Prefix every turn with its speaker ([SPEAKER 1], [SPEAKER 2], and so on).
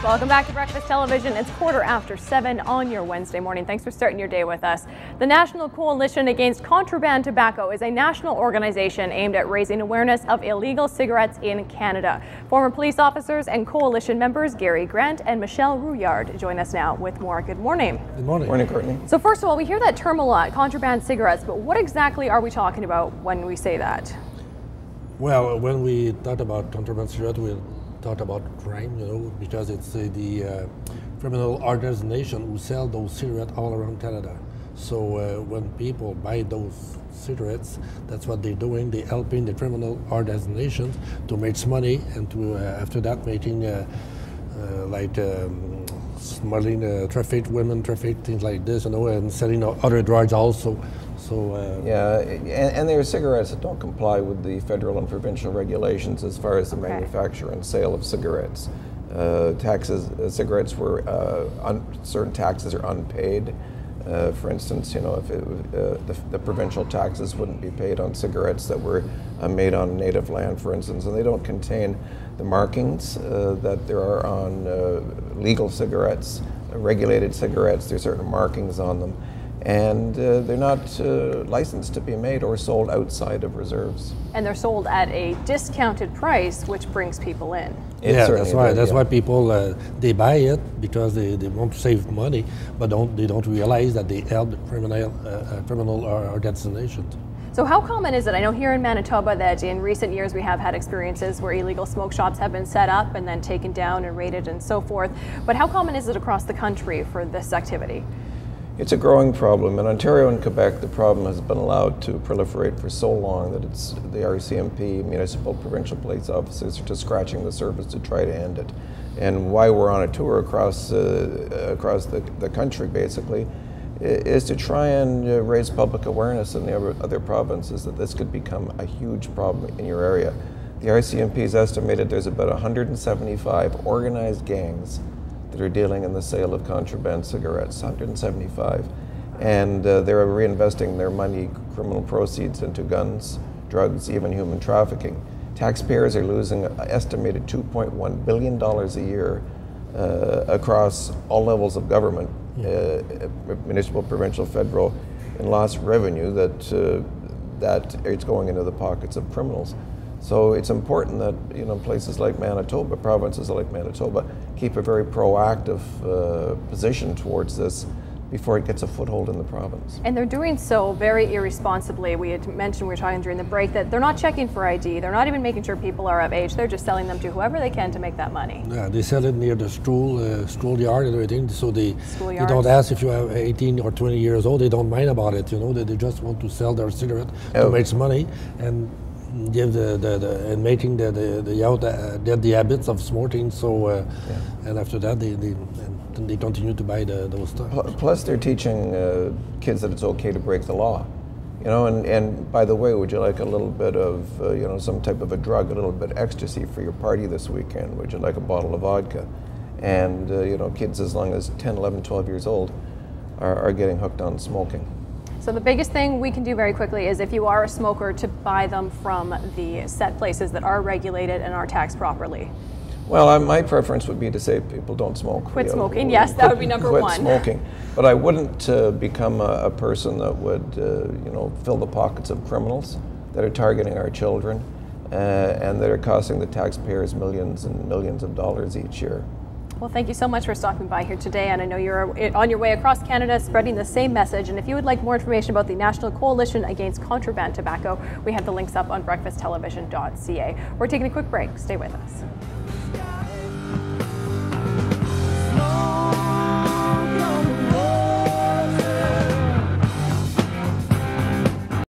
[SPEAKER 1] Welcome back to Breakfast Television. It's 7:15 on your Wednesday morning. Thanks for starting your day with us. The National Coalition Against Contraband Tobacco is a national organization aimed at raising awareness of illegal cigarettes in Canada. Former police officers and coalition members Grant and Michel Rouillard join us now with more. Good morning.
[SPEAKER 2] Good morning. Morning, Courtney.
[SPEAKER 1] So first of all, we hear that term a lot, contraband cigarettes, but what exactly are we talking about when we say that?
[SPEAKER 2] Well, when we talk about contraband cigarettes, we talk about crime, because it's the criminal organization who sell those cigarettes all around Canada. So when people buy those cigarettes, that's what they're doing. They're helping the criminal organizations to make money, and to after that making smuggling, traffic, women traffic, things like this, and selling other drugs also. So
[SPEAKER 3] yeah, and there are cigarettes that don't comply with the federal and provincial regulations as far as the manufacture and sale of cigarettes. Cigarettes were certain taxes are unpaid. For instance, if the provincial taxes wouldn't be paid on cigarettes that were made on native land, for instance, and they don't contain the markings that there are on legal cigarettes, regulated cigarettes. There's certain markings on them, and they're not licensed to be made or sold outside of reserves.
[SPEAKER 1] And they're sold at a discounted price, which brings people in.
[SPEAKER 2] Yeah, that's right. That's why people they buy it, because they want to save money, but they don't realize that they help the criminal organizations.
[SPEAKER 1] So how common is it? I know here in Manitoba that in recent years we have had experiences where illegal smoke shops have been set up and then taken down and raided and so forth. But how common is it across the country for this activity?
[SPEAKER 3] It's a growing problem. In Ontario and Quebec, the problem has been allowed to proliferate for so long that it's the RCMP, municipal, provincial police officers, are just scratching the surface to try to end it. And why we're on a tour across the country, basically, is to try and raise public awareness in the other provinces that this could become a huge problem in your area. The RCMP has estimated there's about 175 organized gangs that are dealing in the sale of contraband cigarettes, 175. And they're reinvesting their money, criminal proceeds, into guns, drugs, even human trafficking. Taxpayers are losing an estimated $2.1 billion a year across all levels of government, municipal, provincial, federal, in lost revenue that it's going into the pockets of criminals. So it's important that places like Manitoba, provinces like Manitoba, keep a very proactive position towards this before it gets a foothold in the province.
[SPEAKER 1] And they're doing so very irresponsibly. We had mentioned, we were talking during the break, that they're not checking for ID. They're not even making sure people are of age. They're just selling them to whoever they can to make that money.
[SPEAKER 2] Yeah, they sell it near the schoolyard and everything. So they don't ask if you are 18 or 20 years old. They don't mind about it. They just want to sell their cigarette to make money and give and making the habits of smoking. So and after that they continue to buy those stuff.
[SPEAKER 3] Plus they're teaching kids that it's okay to break the law, and by the way, would you like a little bit of some type of a drug, a little bit of ecstasy for your party this weekend? Would you like a bottle of vodka? And kids as young as 10, 11, 12 years old are getting hooked on smoking.
[SPEAKER 1] So the biggest thing we can do very quickly is, if you are a smoker, to buy them from the set places that are regulated and are taxed properly.
[SPEAKER 3] Well, my preference would be to say people don't smoke.
[SPEAKER 1] Quit smoking, yes, that would be number one.
[SPEAKER 3] Quit smoking. But I wouldn't become a person that would, fill the pockets of criminals that are targeting our children and that are costing the taxpayers millions and millions of dollars each year.
[SPEAKER 1] Well, thank you so much for stopping by here today, and I know you're on your way across Canada spreading the same message. And if you would like more information about the National Coalition Against Contraband Tobacco, we have the links up on breakfasttelevision.ca. We're taking a quick break. Stay with us.